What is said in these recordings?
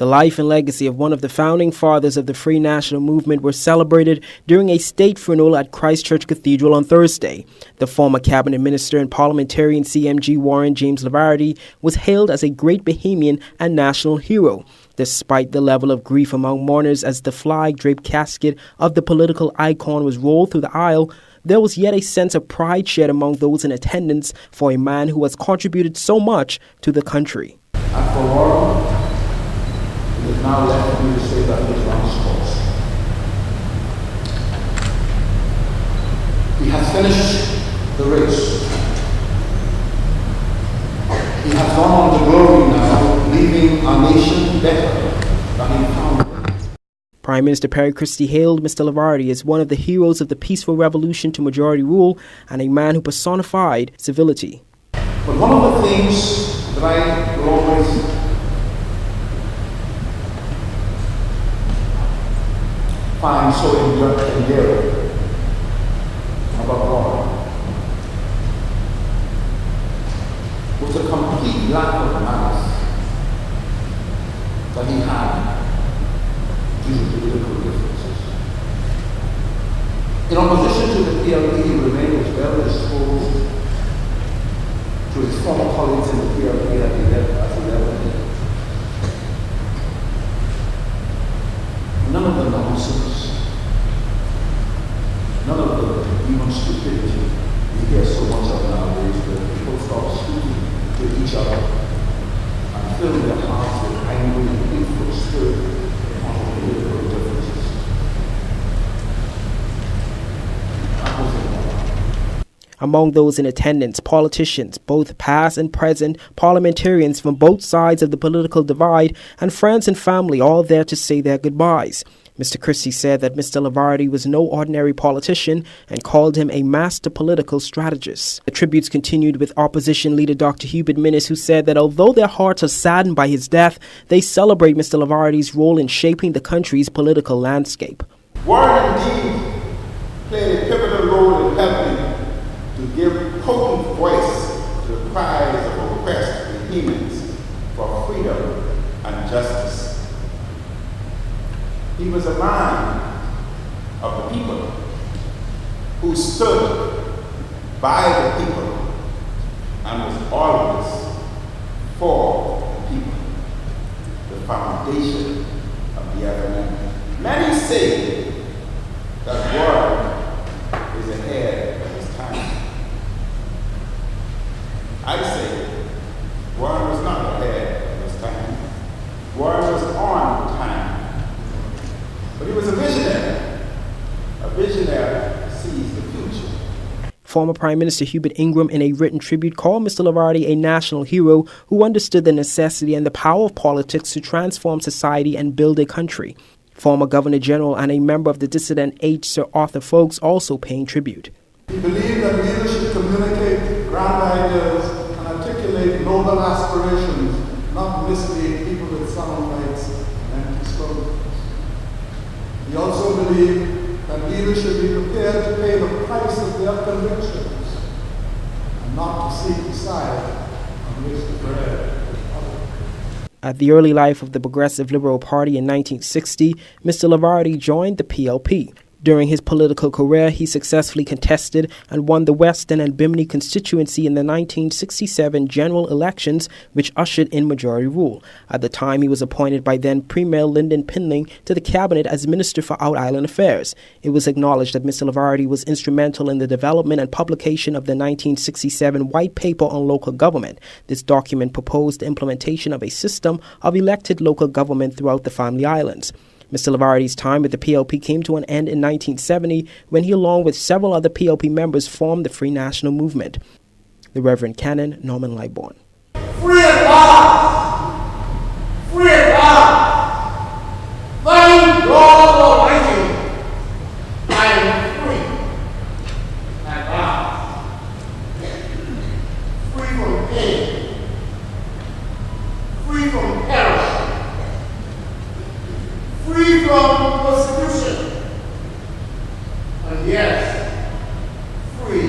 The life and legacy of one of the founding fathers of the Free National Movement were celebrated during a state funeral at Christ Church Cathedral on Thursday. The former cabinet minister and parliamentarian CMG Warren James Levarity was hailed as a great Bahamian and national hero, despite the level of grief among mourners as the flag-draped casket of the political icon was rolled through the aisle. There was yet a sense of pride shared among those in attendance for a man who has contributed so much to the country. And for Warren, it is now left for me to say that he has run his course. He has finished the race. He has gone on to glory now, leaving our nation better than he found it. Prime Minister Perry Christie hailed Mr. Levarity as one of the heroes of the peaceful revolution to majority rule and a man who personified civility. But one of the things that I will always find so endearing about Warren was a complete lack of malice that he had due to political differences. In opposition to the PLP, he remained as well disposed to his former colleagues in the PLP as he ever did. None of the nonsense, none of the even stupidity we hear so much of nowadays, where people start speaking to each other and fill their hearts with angry and hateful spirit because of political differences. That was it. Among those in attendance, politicians, both past and present, parliamentarians from both sides of the political divide, and friends and family, all there to say their goodbyes. Mr. Christie said that Mr. Levarity was no ordinary politician and called him a master political strategist. The tributes continued with opposition leader Dr. Hubert Minnis, who said that although their hearts are saddened by his death, they celebrate Mr. Levarity's role in shaping the country's political landscape. Warren indeed played a pivotal role in helping to give potent voice to the cries of oppressed Bahamians for freedom and justice. He was a man of the people who stood by the people and was always for the people, the foundation of the FNM. Many say that Warren is ahead of his time. I say Warren was not ahead of his time. Warren was on time. But he was a visionary. A visionary sees the future. Former Prime Minister Hubert Ingram, in a written tribute, called Mr. Levarity a national hero who understood the necessity and the power of politics to transform society and build a country. Former Governor General and a member of the dissident H. Sir Arthur Folkes also paying tribute. He believed that leaders should communicate grand ideas and articulate noble aspirations, not mislead people with sound bites and empty slogans. He also believed that leaders should be prepared to pay the price of their convictions and not to seek the side on which the bread is buttered. At the early life of the Progressive Liberal Party in 1960, Mr. Levarity joined the PLP. During his political career, he successfully contested and won the Western and Bimini constituency in the 1967 general elections, which ushered in majority rule. At the time, he was appointed by then Premier Lyndon Pinling to the cabinet as Minister for Out Island Affairs. It was acknowledged that Mr. Levarity was instrumental in the development and publication of the 1967 White Paper on Local Government. This document proposed the implementation of a system of elected local government throughout the Family Islands. Mr. Levarity's time with the PLP came to an end in 1970 when he, along with several other PLP members, formed the Free National Movement. The Reverend Canon Norman Lightbourne. Free at last! Free at last! Thank God Almighty! I am free at last. Free from pain. Free from peril. Free from persecution, and yes, free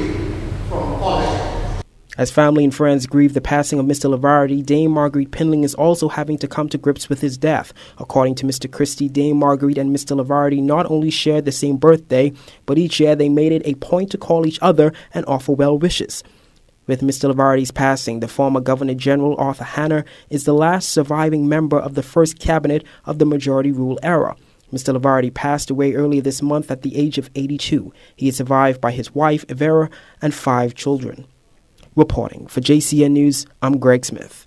from politics. As family and friends grieve the passing of Mr. Levarity, Dame Marguerite Pinling is also having to come to grips with his death. According to Mr. Christie, Dame Marguerite and Mr. Levarity not only shared the same birthday, but each year they made it a point to call each other and offer well wishes. With Mr. Levarity's passing, the former Governor General Arthur Hanner is the last surviving member of the first cabinet of the majority rule era. Mr. Levarity passed away earlier this month at the age of 82. He is survived by his wife, Vera, and 5 children. Reporting for JCN News, I'm Greg Smith.